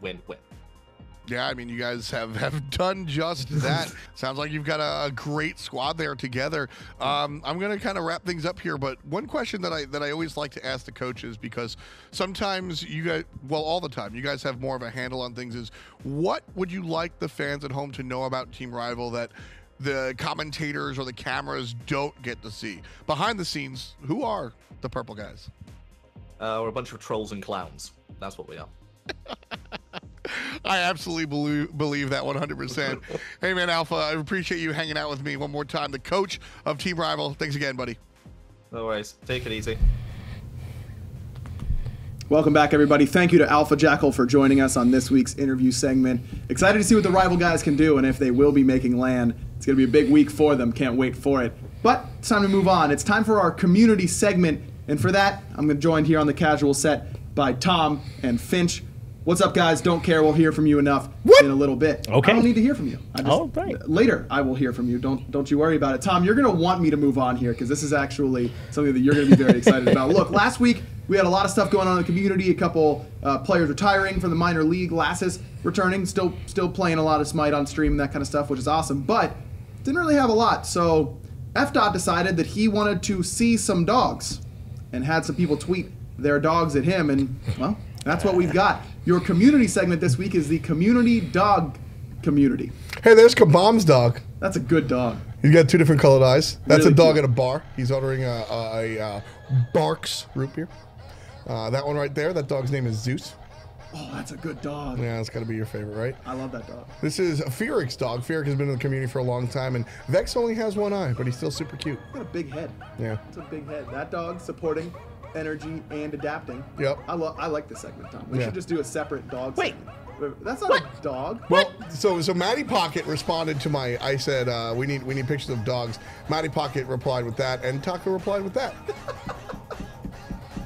Yeah, I mean, you guys have done just that. Sounds like you've got a great squad there together. I'm going to kind of wrap things up here, but one question that I always like to ask the coaches, because sometimes you guys, well, all the time, you guys have more of a handle on things, is what would you like the fans at home to know about Team Rival that the commentators or the cameras don't get to see? Behind the scenes, who are the purple guys? We're a bunch of trolls and clowns. That's what we are. I absolutely believe that 100%. Hey, man, Alpha, I appreciate you hanging out with me one more time. The coach of Team Rival. Thanks again, buddy. No worries. Take it easy. Welcome back, everybody. Thank you to Alpha Jackal for joining us on this week's interview segment. Excited to see what the rival guys can do and if they will be making land. It's going to be a big week for them. Can't wait for it. But it's time to move on. It's time for our community segment. And for that, I'm going to join here on the casual set by Tom and Finch. What's up, guys? Don't care. We'll hear from you enough in a little bit. Okay. I don't need to hear from you. Later, I will hear from you. Don't you worry about it. Tom, you're going to want me to move on here because this is actually something that you're going to be very excited about. Look, last week, we had a lot of stuff going on in the community. A couple players retiring from the minor league. Lassus returning, still playing a lot of Smite on stream and that kind of stuff, which is awesome. But didn't really have a lot. So FDOT decided that he wanted to see some dogs and had some people tweet their dogs at him. And, well, that's what we've got. Your community segment this week is the Community Dog Community. Hey, there's Kabam's dog. That's a good dog. He's got 2 different colored eyes. That's Really a dog cute. at a bar. He's ordering a Barks root beer. That one right there, that dog's name is Zeus. Oh, that's a good dog. Yeah, that's got to be your favorite, right? I love that dog. This is Fearic's dog. Fearic has been in the community for a long time, and Vex only has 1 eye, but he's still super cute. He's got a big head. Yeah. It's a big head. That dog supporting energy and adapting. Yep. I like this segment, Tom. We should just do a separate dog Wait. segment. That's not a dog. Well, so Matty Pocket responded to I said we need pictures of dogs. Matty Pocket replied with that, and Taco replied with that.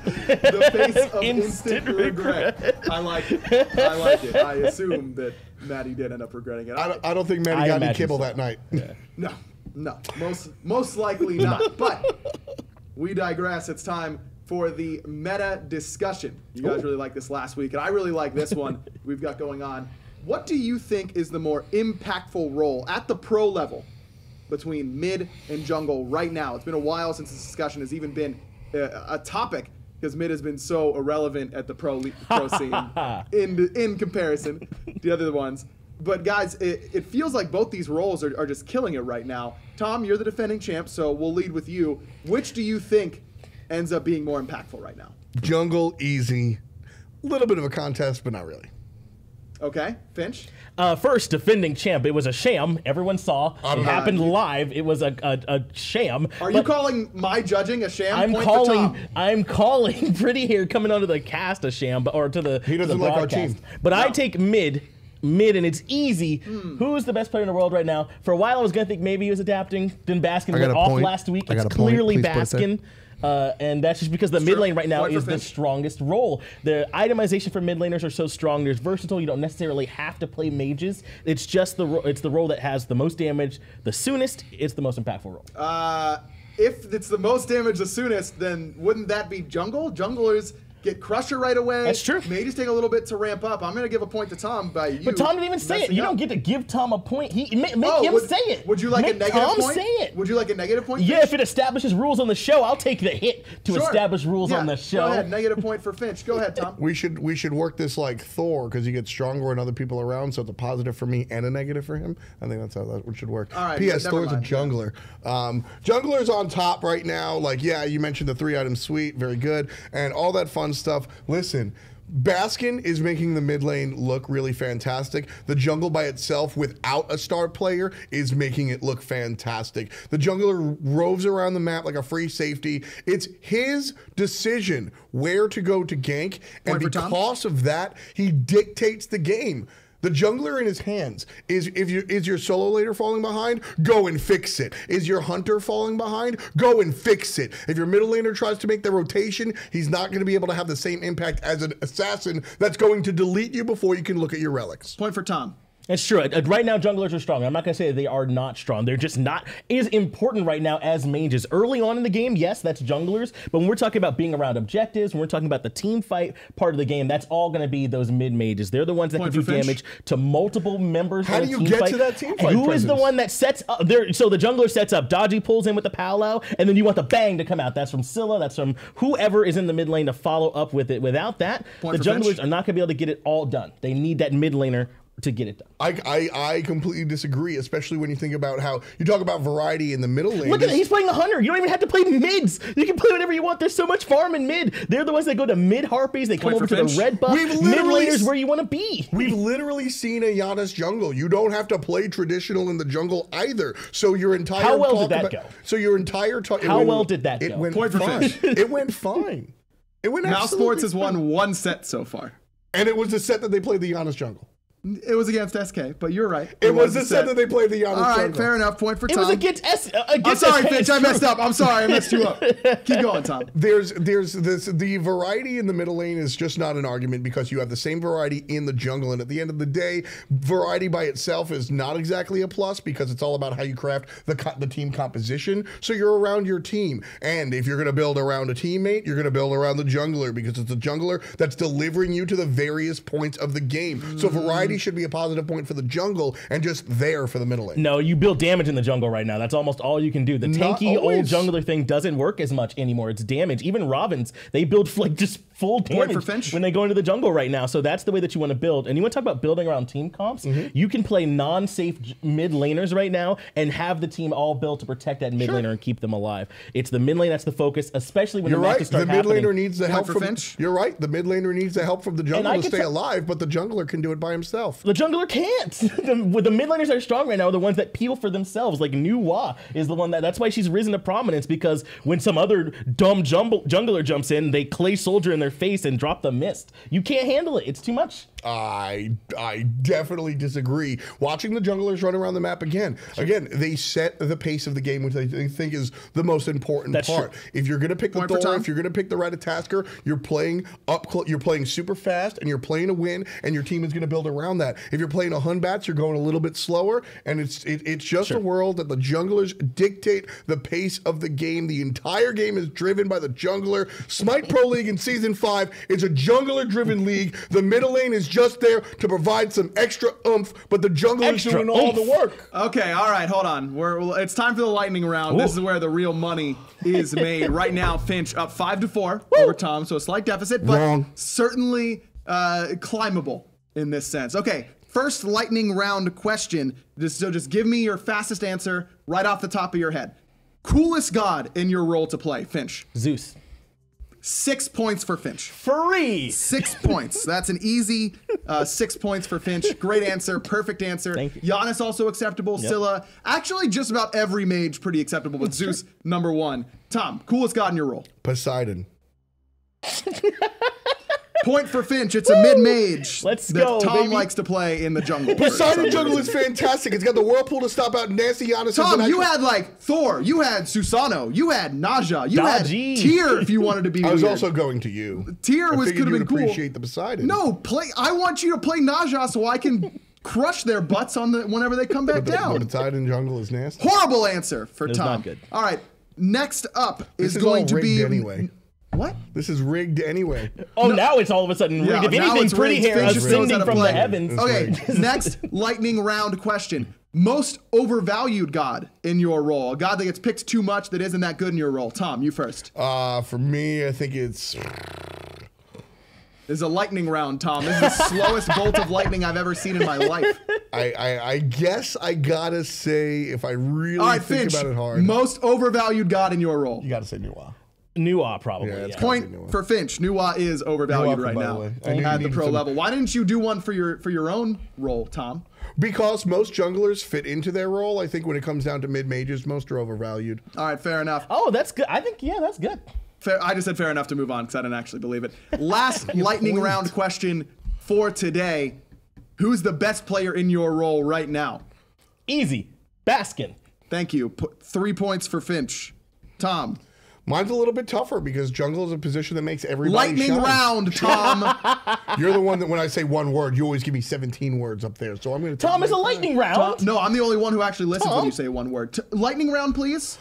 The face of instant regret. I like it. I like it. I assume that Maddie did end up regretting it. I don't think Matty got any kibble that night. No. Most likely not. But we digress. It's time for the meta discussion. You guys really liked this last week, and I really like this one we've got going on. What do you think is the more impactful role at the pro level between mid and jungle right now? It's been a while since this discussion has even been a topic because mid has been so irrelevant at the pro scene in comparison to the other ones. But guys, it feels like both these roles are just killing it right now. Tom, you're the defending champ, so we'll lead with you. Which do you think ends up being more impactful right now? Jungle, easy. A little bit of a contest, but not really. Okay, Finch? First, defending champ. It was a sham. Everyone saw. It happened live. It was a sham. Are you calling my judging a sham? I'm calling Pretty Hair coming onto the cast a sham, or to the, he doesn't the like broadcast. our team. But I take mid, and it's easy. Who's the best player in the world right now? For a while, I was gonna think maybe he was adapting. Then Baskin went off last week. It's clearly Baskin. And that's just because the mid lane right now is the strongest role. The itemization for mid laners are so strong. There's versatile. You don't necessarily have to play mages. It's just it's the role that has the most damage the soonest. It's the most impactful role. If it's the most damage the soonest, then wouldn't that be jungle? Junglers get Crusher right away. That's true. Mages take a little bit to ramp up. I'm going to give a point to Tom by you. But Tom didn't even say it. You don't get to give Tom a point. Make him say it. Would you like a negative Tom point? Say it. Would you like a negative point? Yeah, if it establishes rules on the show, I'll take the hit to establish rules on the show. Go ahead, negative point for Finch. Go ahead, Tom. We should work this like Thor because he gets stronger when other people are around, so it's a positive for me and a negative for him. I think that's how that should work. All right. P.S. Thor's a jungler. Jungler's on top right now. Like, yeah, you mentioned the 3-item suite, very good, and all that fun stuff. Listen, Baskin is making the mid lane look really fantastic. The jungle by itself without a star player is making it look fantastic. The jungler roves around the map like a free safety. It's his decision where to go to gank, and because of that, he dictates the game. The jungler in his hands is your solo laner falling behind, go and fix it. Is your hunter falling behind, go and fix it. If your middle laner tries to make the rotation, he's not going to be able to have the same impact as an assassin that's going to delete you before you can look at your relics. Point for Tom. It's true. Right now, junglers are strong. I'm not going to say they are not strong. They're just not as important right now as mages. Early on in the game, yes, that's junglers. But when we're talking about being around objectives, when we're talking about the team fight part of the game, that's all going to be those mid mages. They're the ones that can do damage to multiple members. How do you get to that team fight? Who is the one that sets up? So the jungler sets up. Dodgy pulls in with the powwow, and then you want the bang to come out. That's from Scylla. That's from whoever is in the mid lane to follow up with it. Without that, the junglers are not going to be able to get it all done. They need that mid laner to get it done. I completely disagree, especially when you think about how you talk about variety in the middle lane. Look at that, he's playing the hunter. You don't even have to play mids. You can play whatever you want. There's so much farm in mid. They're the ones that go to mid harpies. They come over to the red buff. Mid laners where you want to be. We've literally seen a Giannis jungle. You don't have to play traditional in the jungle either. So your entire how well did that go? So your entire how well did that go? It went fine. It went fine. It went Mouse Sports has won 1 set so far. And it was the set that they played the Giannis jungle. It was against SK, but you're right. It was the set that they played the Giannis jungle. All right, fair enough. Point for Tom. It was against I'm sorry, Finch. I messed up. I'm sorry. I messed you up. Keep going, Tom. There's the variety in the middle lane is just not an argument because you have the same variety in the jungle. And at the end of the day, variety by itself is not exactly a plus because it's all about how you craft the team composition. So you're around your team. And if you're going to build around a teammate, you're going to build around the jungler because it's the jungler that's delivering you to the various points of the game. So variety should be a positive point for the jungle and just there for the middle lane. No, you build damage in the jungle right now. That's almost all you can do. The tanky old jungler thing doesn't work as much anymore. It's damage. Even Robins, they build like just full damage when they go into the jungle right now. So that's the way that you want to build. And you want to talk about building around team comps? You can play non-safe mid laners right now and have the team all built to protect that mid laner and keep them alive. It's the mid lane that's the focus, especially when the matches start happening. The mid laner needs the help from Finch. You're right. The mid laner needs the help from the jungle to stay alive, but the jungler can do it by himself. The jungler can't. The mid laners that are strong right now are the ones that peel for themselves. Like Nuwa is the one that's why she's risen to prominence, because when some other dumb jungler jumps in, they clay soldier in their face and drop the mist. You can't handle it. It's too much. I definitely disagree. Watching the junglers run around the map again, they set the pace of the game, which I think is the most important part. True. If you're going to pick the Thor, if you're going to pick the Ratatasker, you're playing you're playing super fast, and you're playing to win, and your team is going to build around that. If you're playing a Hunbats, you're going a little bit slower, and it's just a world that the junglers dictate the pace of the game. The entire game is driven by the jungler. Smite Pro League in Season 5 is a jungler-driven league. The middle lane is just there to provide some extra oomph, but the jungler is doing all the work. Okay, all right, hold on. It's time for the lightning round. Ooh. This is where the real money is made. Right now, Finch up 5-4 over Tom, so a slight deficit, but certainly climbable in this sense. Okay, first lightning round question. Just give me your fastest answer right off the top of your head. Coolest god in your role to play, Finch. Zeus. 6 points for Finch. Free. 6 points. That's an easy 6 points for Finch. Great answer. Perfect answer. Thank you. Giannis also acceptable. Yep. Scylla. Actually, just about every mage pretty acceptable, but Zeus number 1. Tom, coolest god in your role. Poseidon. Point for Finch. It's a mid-mage. Let's go, Tom baby. likes to play in the jungle. Poseidon jungle is fantastic. It's got the whirlpool to stop out nasty Giannis. Tom, you had like Thor. You had Susano. You had Naja. You had Tyr if you wanted to be I was also going to you. Tyr could have been cool. Appreciate the Poseidon. No, I want you to play Naja so I can crush their butts whenever they come back down. The Poseidon jungle is nasty. Horrible answer for Tom. Not good. All right. Next up is going to be anyway. What? This is rigged anyway. Oh, now it's all of a sudden rigged. If anything, pretty hair ascending from the heavens. Okay, next lightning round question. Most overvalued god in your role. A god that gets picked too much that isn't that good in your role. Tom, you first. For me, I think it's... This is a lightning round, Tom. This is the slowest bolt of lightning I've ever seen in my life. I guess I gotta say, if I really think about it hard. Most overvalued god in your role. You gotta say Nuwa. Nuwa, probably. Yeah, Point for Finch. Nuwa is overvalued right now at the pro level. Why didn't you do one for your own role, Tom? Because most junglers fit into their role. I think when it comes down to mid-mages, most are overvalued. All right, fair enough. Oh, that's good. I think, yeah, that's good. Fair, I just said fair enough to move on because I didn't actually believe it. Last lightning round question for today. Who's the best player in your role right now? Easy. Baskin. Thank you. 3 points for Finch. Tom. Mine's a little bit tougher because jungle is a position that makes everybody lightning shine. Round, Tom. You're the one that when I say one word, you always give me 17 words up there. So I'm going to Tom is a lightning round. Tom, no, I'm the only one who actually listens when you say one word. Lightning round, please.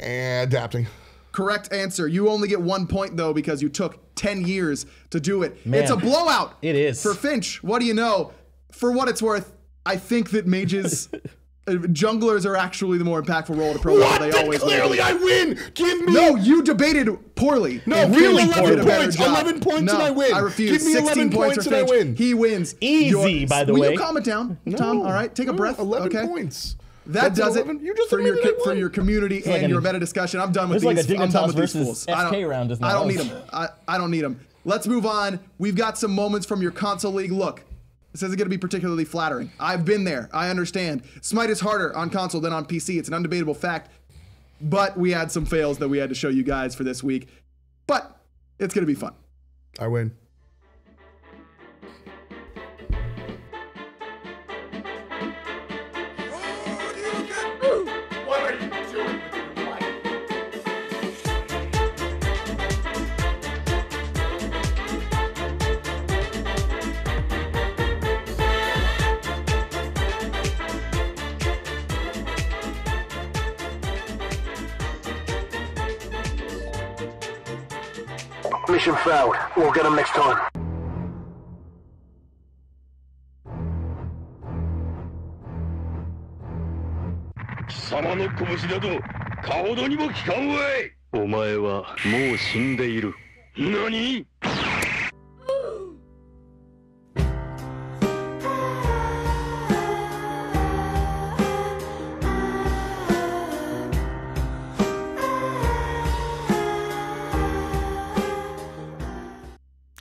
Adapting. Correct answer. You only get 1 point, though, because you took 10 years to do it. Man, it's a blowout. It is. For Finch, what do you know? For what it's worth, I think that mages... junglers are actually the more impactful role to pro level. They always clearly I win. Give me. No, you debated poorly. No, really 11 points. 11 points and I win. I refuse. Give me 16 points and I win. He wins. Easy, by the way. Will you calm it down, Tom? All right, take a breath. 11 points. That does it for your community and your meta discussion. I'm done with these. I'm done with these fools. I don't need them. I don't need them. Let's move on. We've got some moments from your console league. Look. This isn't going to be particularly flattering. I've been there. I understand. Smite is harder on console than on PC. It's an undebatable fact. But we had some fails that we had to show you guys for this week. but it's going to be fun. I win. What are you doing with your life? Mission failed. We'll get them next time.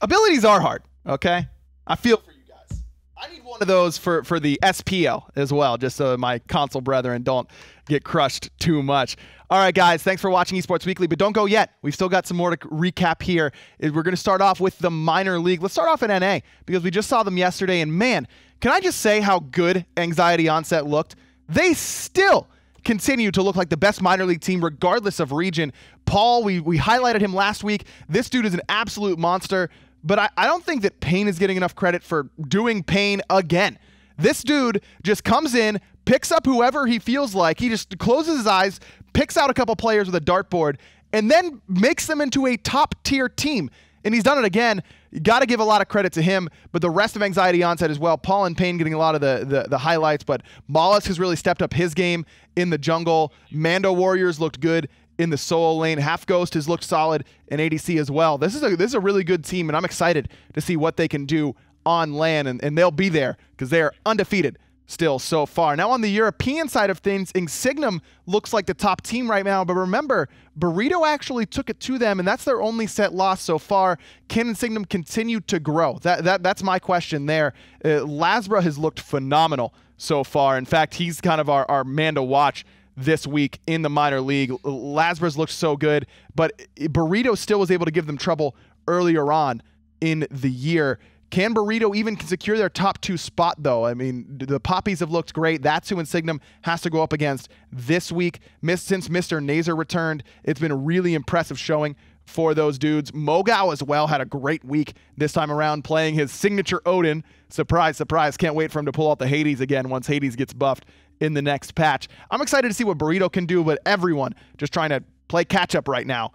Abilities are hard, okay? I feel for you guys. I need one of those for the SPL as well, just so my console brethren don't get crushed too much. All right, guys, thanks for watching Esports Weekly, but don't go yet. We've still got some more to recap here. We're going to start off with the minor league. Let's start off in NA, because we just saw them yesterday, and man, can I just say how good Anxiety Onset looked? They still continue to look like the best minor league team regardless of region. Paul, we highlighted him last week. This dude is an absolute monster. But I don't think that Payne is getting enough credit for doing Payne again. This dude just comes in, picks up whoever he feels like. He just closes his eyes, picks out a couple players with a dartboard, and then makes them into a top-tier team. And he's done it again. You got to give a lot of credit to him, but the rest of Anxiety Onset as well. Paul and Payne getting a lot of the highlights, but Mollusk has really stepped up his game in the jungle. Mando Warriors looked good in the solo lane. Half Ghost has looked solid in ADC as well. This is a really good team, and I'm excited to see what they can do on LAN, and they'll be there because they are undefeated still so far. Now on the European side of things, Insignum looks like the top team right now, but remember, Burrito actually took it to them, and that's their only set loss so far. Can Insignum continue to grow? That's my question there. Lasbra has looked phenomenal so far. In fact, he's kind of our man to watch this week in the minor league. Lasbra's looked so good, but Burrito still was able to give them trouble earlier on in the year. Can Burrito even secure their top 2 spot, though? I mean, the Poppies have looked great. That's who Insignum has to go up against this week. Since Mr. Nazer returned, it's been a really impressive showing for those dudes. Mogao as well had a great week this time around, playing his signature Odin. Surprise, surprise. Can't wait for him to pull out the Hades again once Hades gets buffed in the next patch. I'm excited to see what Burrito can do, but everyone just trying to play catch-up right now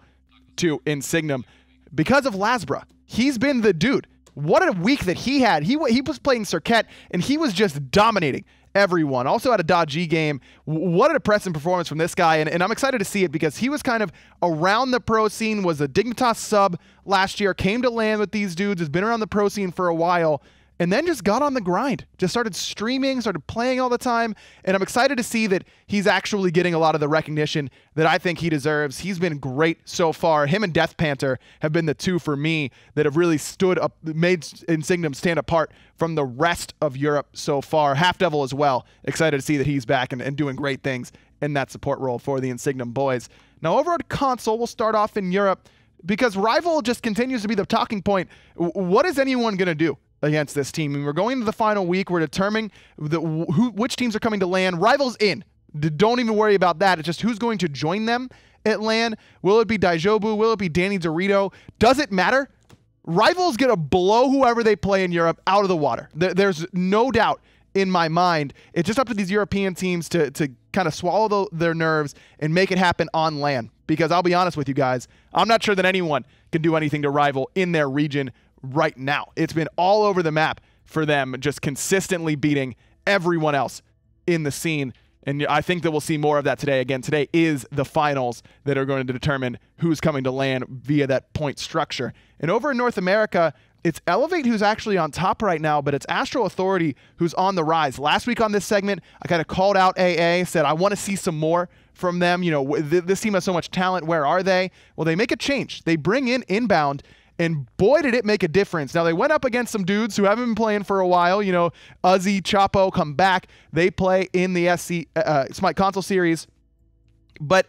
to Insignum because of Lasbra. He's been the dude. What a week that he had. He was playing Cirquet, and he was just dominating everyone. Also had a dodgy game. What an impressive performance from this guy, and I'm excited to see it because he was kind of around the pro scene, was a Dignitas sub last year, came to LAN with these dudes, has been around the pro scene for a while, and then just got on the grind. Just started streaming, started playing all the time, and I'm excited to see that he's actually getting a lot of the recognition that I think he deserves. He's been great so far. Him and Death Panther have been the two for me that have really stood up, made Insignum stand apart from the rest of Europe so far. Half Devil as well. Excited to see that he's back and doing great things in that support role for the Insignum boys. Now over at console, we'll start off in Europe because Rival just continues to be the talking point. What is anyone going to do against this team? I mean, we're going to the final week. We're determining which teams are coming to LAN. Rival's in. Don't even worry about that. It's just who's going to join them at LAN. Will it be Daijobu? Will it be Danny Dorito? Does it matter? Rival's going to blow whoever they play in Europe out of the water. There's no doubt in my mind. It's just up to these European teams to kind of swallow their nerves and make it happen on LAN. Because I'll be honest with you guys, I'm not sure that anyone can do anything to Rival in their region right now. It's been all over the map for them, just consistently beating everyone else in the scene. And I think that we'll see more of that today. Again, today is the finals that are going to determine who's coming to LAN via that point structure. And over in North America, it's Elevate who's actually on top right now, but it's Astro Authority who's on the rise. Last week on this segment, I kind of called out AA, said I want to see some more from them. You know, this team has so much talent. Where are they? Well, they make a change. They bring in Inbound, and boy, did it make a difference. Now, they went up against some dudes who haven't been playing for a while. You know, Uzi, Chapo come back. They play in the SMITE console series. But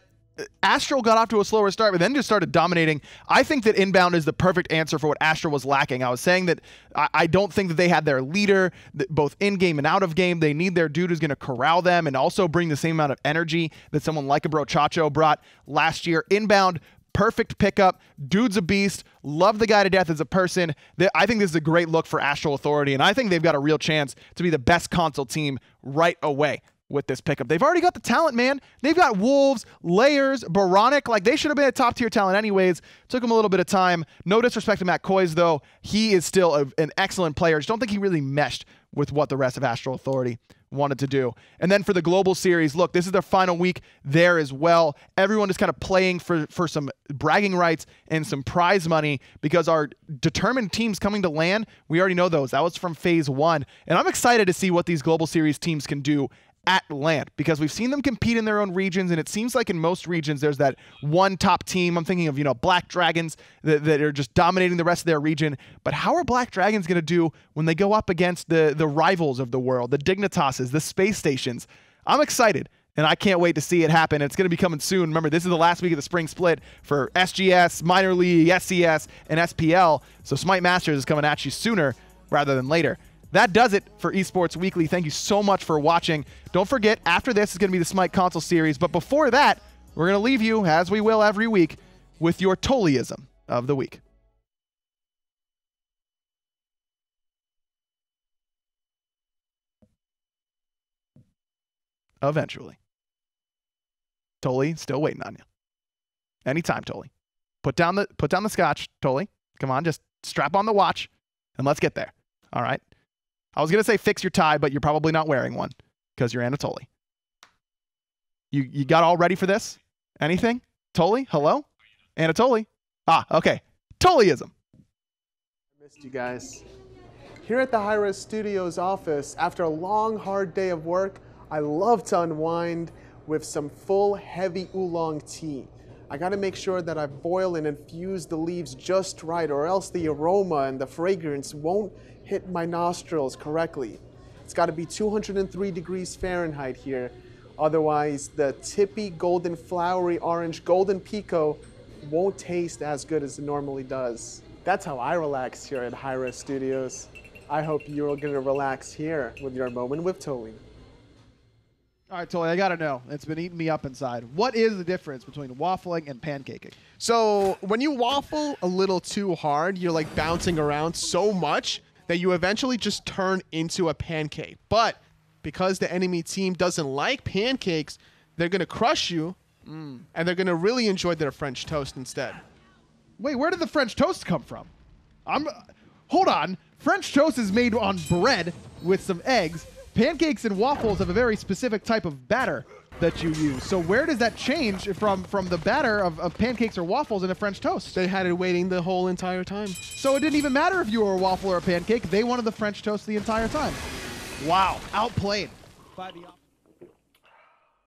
Astral got off to a slower start, but then just started dominating. I think that Inbound is the perfect answer for what Astral was lacking. I was saying that I don't think that they had their leader, both in-game and out of game. They need their dude who's going to corral them and also bring the same amount of energy that someone like a Brochacho brought last year. Inbound, perfect pickup. Dude's a beast. Love the guy to death as a person. I think this is a great look for Astral Authority, and I think they've got a real chance to be the best console team right away with this pickup. They've already got the talent, man. They've got Wolves, Layers, Baronic. Like, they should have been a top-tier talent anyways. Took them a little bit of time. No disrespect to Matt Koiz, though. He is still an excellent player. I just don't think he really meshed with what the rest of Astral Authority wanted to do. And then for the global series, look, this is their final week there as well. Everyone is kind of playing for some bragging rights and some prize money because our determined teams coming to LAN, we already know those. That was from phase 1. And I'm excited to see what these global series teams can do at LAN, because we've seen them compete in their own regions, and it seems like in most regions there's that one top team. I'm thinking of, Black Dragons that are just dominating the rest of their region. But how are Black Dragons going to do when they go up against the rivals of the world, the Dignitases, the space stations? I'm excited, and I can't wait to see it happen. It's going to be coming soon. Remember, this is the last week of the spring split for SGS, Minor League, SCS, and SPL. So Smite Masters is coming at you sooner rather than later. That does it for Esports Weekly. Thank you so much for watching. Don't forget, after this is going to be the Smite console series. But before that, we're going to leave you, as we will every week, with your Tollyism of the week. Eventually. Tolly, still waiting on you. Anytime, Tolly. Put down the scotch, Tolly. Come on, just strap on the watch, and let's get there. All right? I was going to say fix your tie, but you're probably not wearing one because you're Anatoly. You got all ready for this? Anything? Tolly? Hello? Anatoly? Ah, okay. Tollyism. I missed you guys. Here at the Hi-Res Studios office, after a long, hard day of work, I love to unwind with some full, heavy oolong tea. I got to make sure that I boil and infuse the leaves just right, or else the aroma and the fragrance won't hit my nostrils correctly. It's got to be 203 degrees Fahrenheit here. Otherwise, the tippy, golden, flowery, orange, golden pico won't taste as good as it normally does. That's how I relax here at Hi-Res Studios. I hope you're going to relax here with your moment with Tolly. All right, Tolly, I got to know. It's been eating me up inside. What is the difference between waffling and pancaking? So when you waffle a little too hard, you're like bouncing around so much that you eventually just turn into a pancake. But because the enemy team doesn't like pancakes, they're going to crush you, and they're going to really enjoy their French toast instead. Wait, where did the French toast come from? Hold on. French toast is made on bread with some eggs. Pancakes and waffles have a very specific type of batter that you use. So where does that change from the batter of pancakes or waffles into French toast? They had it waiting the whole entire time. So it didn't even matter if you were a waffle or a pancake. They wanted the French toast the entire time. Wow. Outplayed by the